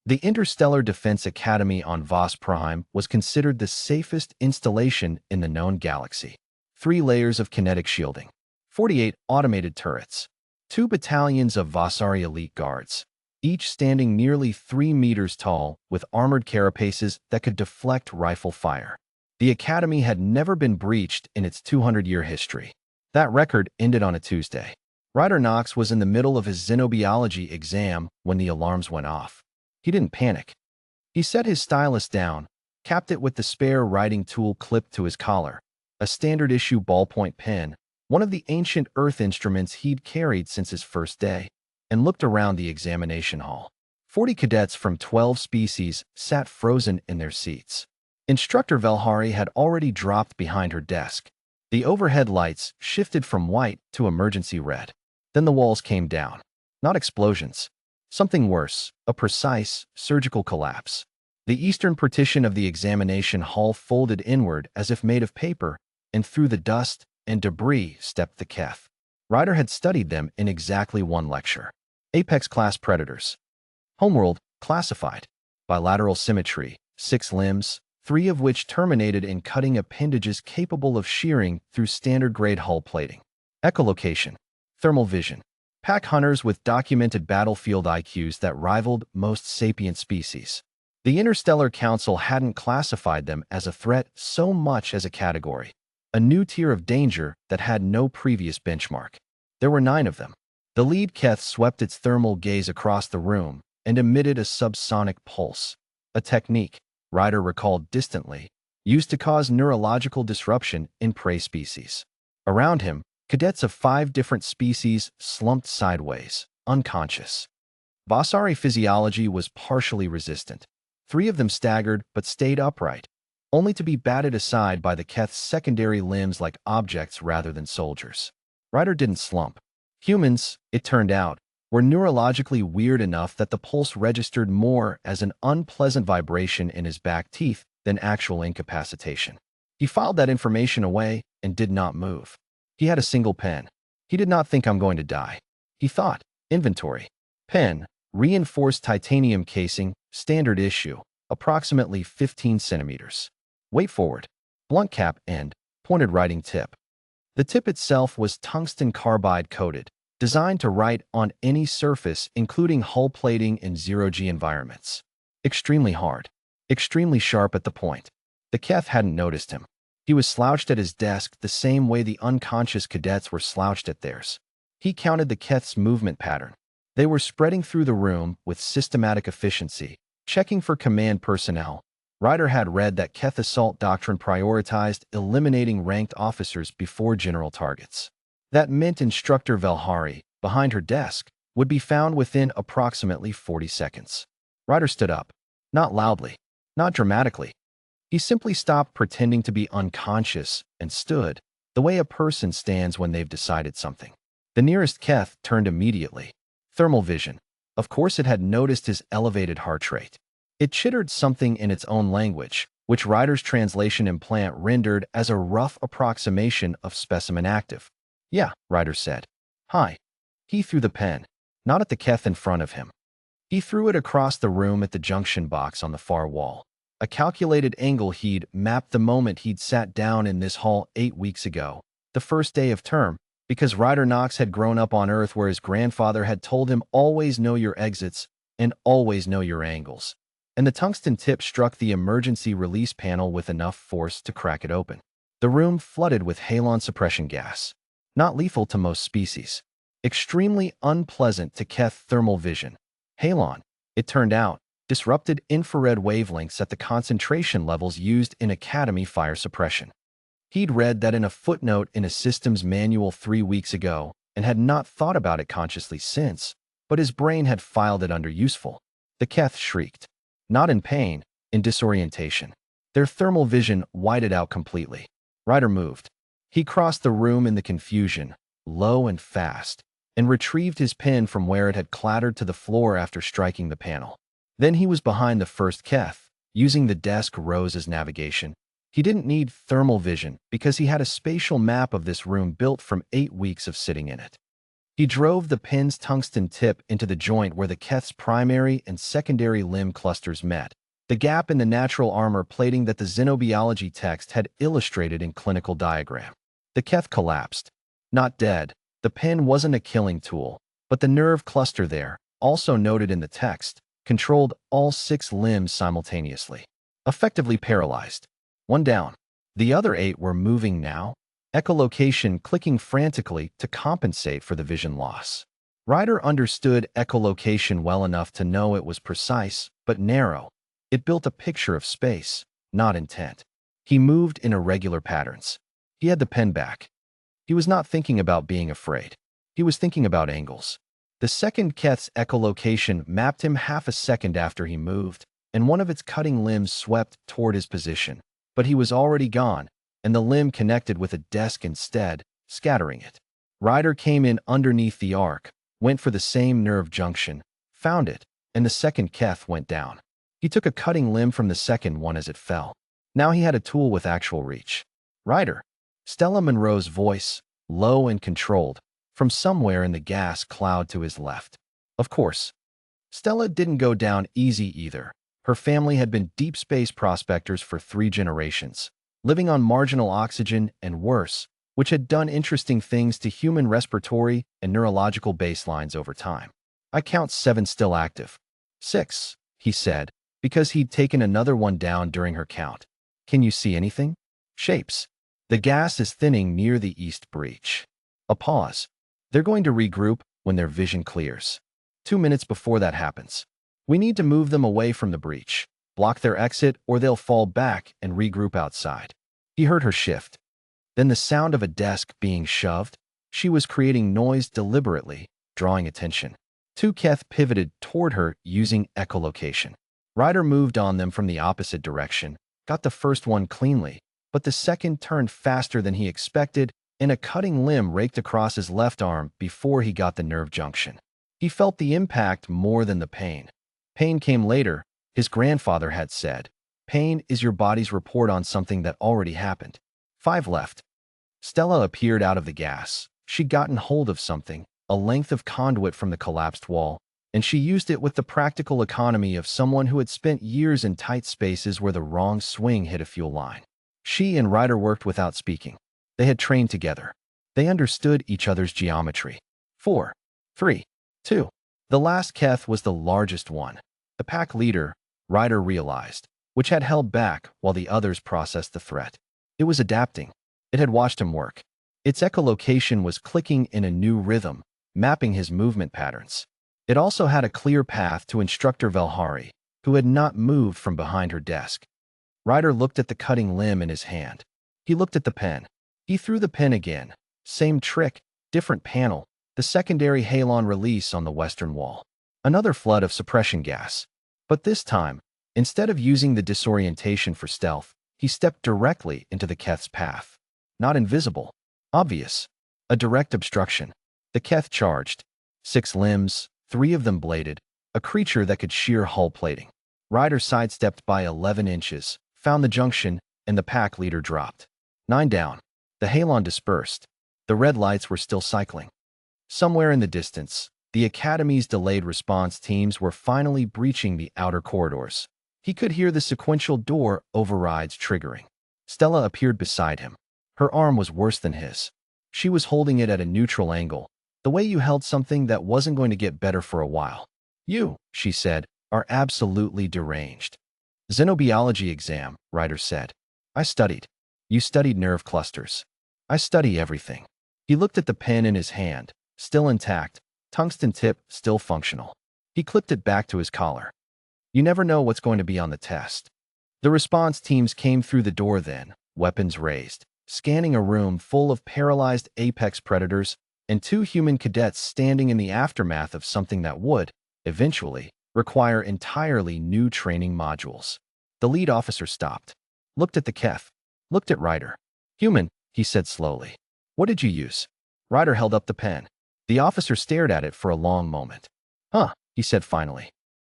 The Interstellar Defense Academy on Vos Prime was considered the safest installation in the known galaxy. 3 layers of kinetic shielding, 48 automated turrets, 2 battalions of Vasari elite guards, each standing nearly 3 meters tall with armored carapaces that could deflect rifle fire. The Academy had never been breached in its 200-year history. That record ended on a Tuesday. Ryder Knox was in the middle of his xenobiology exam when the alarms went off. He didn't panic. He set his stylus down, capped it with the spare writing tool clipped to his collar, a standard-issue ballpoint pen, one of the ancient Earth instruments he'd carried since his first day, and looked around the examination hall. 40 cadets from 12 species sat frozen in their seats. Instructor Velhari had already dropped behind her desk. The overhead lights shifted from white to emergency red. Then the walls came down. Not explosions. Something worse, a precise, surgical collapse. The eastern partition of the examination hall folded inward as if made of paper, and through the dust and debris stepped the Keth. Ryder had studied them in exactly one lecture. Apex-class predators. Homeworld, classified. Bilateral symmetry, 6 limbs, 3 of which terminated in cutting appendages capable of shearing through standard-grade hull plating. Echolocation, thermal vision. Pack hunters with documented battlefield IQs that rivaled most sapient species. The Interstellar Council hadn't classified them as a threat so much as a category, a new tier of danger that had no previous benchmark. There were 9 of them. The lead Keth swept its thermal gaze across the room and emitted a subsonic pulse, a technique, Ryder recalled distantly, used to cause neurological disruption in prey species. Around him, cadets of 5 different species slumped sideways, unconscious. Vasari physiology was partially resistant. 3 of them staggered but stayed upright, only to be batted aside by the Keth's secondary limbs like objects rather than soldiers. Ryder didn't slump. Humans, it turned out, were neurologically weird enough that the pulse registered more as an unpleasant vibration in his back teeth than actual incapacitation. He filed that information away and did not move. He had a single pen. He did not think I'm going to die. He thought, inventory. Pen, reinforced titanium casing, standard issue, approximately 15 centimeters. Weight forward, blunt cap end, pointed writing tip. The tip itself was tungsten carbide coated, designed to write on any surface including hull plating in zero-G environments. Extremely hard. Extremely sharp at the point. The Keth hadn't noticed him. He was slouched at his desk the same way the unconscious cadets were slouched at theirs. He counted the Keth's movement pattern. They were spreading through the room with systematic efficiency, checking for command personnel. Ryder had read that Keth assault doctrine prioritized eliminating ranked officers before general targets. That meant Instructor Velhari, behind her desk, would be found within approximately 40 seconds. Ryder stood up. Not loudly. Not dramatically. He simply stopped pretending to be unconscious and stood, the way a person stands when they've decided something. The nearest Keth turned immediately. Thermal vision. Of course it had noticed his elevated heart rate. It chittered something in its own language, which Ryder's translation implant rendered as a rough approximation of specimen active. Yeah, Ryder said. Hi. He threw the pen, not at the Keth in front of him. He threw it across the room at the junction box on the far wall. A calculated angle he'd mapped the moment he'd sat down in this hall 8 weeks ago, the first day of term, because Ryder Knox had grown up on Earth where his grandfather had told him always know your exits and always know your angles. And the tungsten tip struck the emergency release panel with enough force to crack it open. The room flooded with halon suppression gas. Not lethal to most species. Extremely unpleasant to Keth thermal vision. Halon, it turned out, disrupted infrared wavelengths at the concentration levels used in Academy fire suppression. He'd read that in a footnote in a systems manual 3 weeks ago and had not thought about it consciously since, but his brain had filed it under useful. The Keth shrieked. Not in pain, in disorientation. Their thermal vision whited out completely. Ryder moved. He crossed the room in the confusion, low and fast, and retrieved his pen from where it had clattered to the floor after striking the panel. Then he was behind the first Keth, using the desk rows as navigation. He didn't need thermal vision because he had a spatial map of this room built from 8 weeks of sitting in it. He drove the pin's tungsten tip into the joint where the Keth's primary and secondary limb clusters met, the gap in the natural armor plating that the xenobiology text had illustrated in clinical diagram. The Keth collapsed. Not dead. The pin wasn't a killing tool, but the nerve cluster there, also noted in the text, controlled all 6 limbs simultaneously. Effectively paralyzed. 1 down. The other 8 were moving now, echolocation clicking frantically to compensate for the vision loss. Ryder understood echolocation well enough to know it was precise, but narrow. It built a picture of space, not intent. He moved in irregular patterns. He had the pen back. He was not thinking about being afraid. He was thinking about angles. The second Keth's echolocation mapped him half a second after he moved, and one of its cutting limbs swept toward his position. But he was already gone, and the limb connected with a desk instead, scattering it. Ryder came in underneath the arc, went for the same nerve junction, found it, and the second Keth went down. He took a cutting limb from the second one as it fell. Now he had a tool with actual reach. Ryder. Stella Monroe's voice, low and controlled, from somewhere in the gas cloud to his left. Of course. Stella didn't go down easy either. Her family had been deep space prospectors for 3 generations, living on marginal oxygen and worse, which had done interesting things to human respiratory and neurological baselines over time. I count 7 still active. 6, he said, because he'd taken another one down during her count. Can you see anything? Shapes. The gas is thinning near the east breach. A pause. They're going to regroup when their vision clears. 2 minutes before that happens. We need to move them away from the breach, block their exit, or they'll fall back and regroup outside. He heard her shift. Then the sound of a desk being shoved. She was creating noise deliberately, drawing attention. 2 Keth pivoted toward her using echolocation. Ryder moved on them from the opposite direction, got the first one cleanly, but the second turned faster than he expected, and a cutting limb raked across his left arm before he got the nerve junction. He felt the impact more than the pain. Pain came later, his grandfather had said. Pain is your body's report on something that already happened. 5 left. Stella appeared out of the gas. She'd gotten hold of something, a length of conduit from the collapsed wall, and she used it with the practical economy of someone who had spent years in tight spaces where the wrong swing hit a fuel line. She and Ryder worked without speaking. They had trained together. They understood each other's geometry. 4, 3, 2. The last Keth was the largest one. The pack leader, Ryder realized, which had held back while the others processed the threat. It was adapting. It had watched him work. Its echolocation was clicking in a new rhythm, mapping his movement patterns. It also had a clear path to Instructor Velhari, who had not moved from behind her desk. Ryder looked at the cutting limb in his hand. He looked at the pen. He threw the pen again. Same trick, different panel, the secondary halon release on the western wall. Another flood of suppression gas. But this time, instead of using the disorientation for stealth, he stepped directly into the Keth's path. Not invisible. Obvious. A direct obstruction. The Keth charged. 6 limbs, 3 of them bladed, a creature that could shear hull plating. Ryder sidestepped by 11 inches, found the junction, and the pack leader dropped. 9 down. The halon dispersed. The red lights were still cycling. Somewhere in the distance, the Academy's delayed response teams were finally breaching the outer corridors. He could hear the sequential door overrides triggering. Stella appeared beside him. Her arm was worse than his. She was holding it at a neutral angle, the way you held something that wasn't going to get better for a while. You, she said, are absolutely deranged. Xenobiology exam, Ryder said. I studied. You studied nerve clusters. I study everything. He looked at the pen in his hand, still intact, tungsten tip still functional. He clipped it back to his collar. You never know what's going to be on the test. The response teams came through the door then, weapons raised, scanning a room full of paralyzed apex predators and 2 human cadets standing in the aftermath of something that would, eventually, require entirely new training modules. The lead officer stopped, looked at the Keth, looked at Ryder. Human, he said slowly. What did you use? Ryder held up the pen. The officer stared at it for a long moment. Huh, he said finally.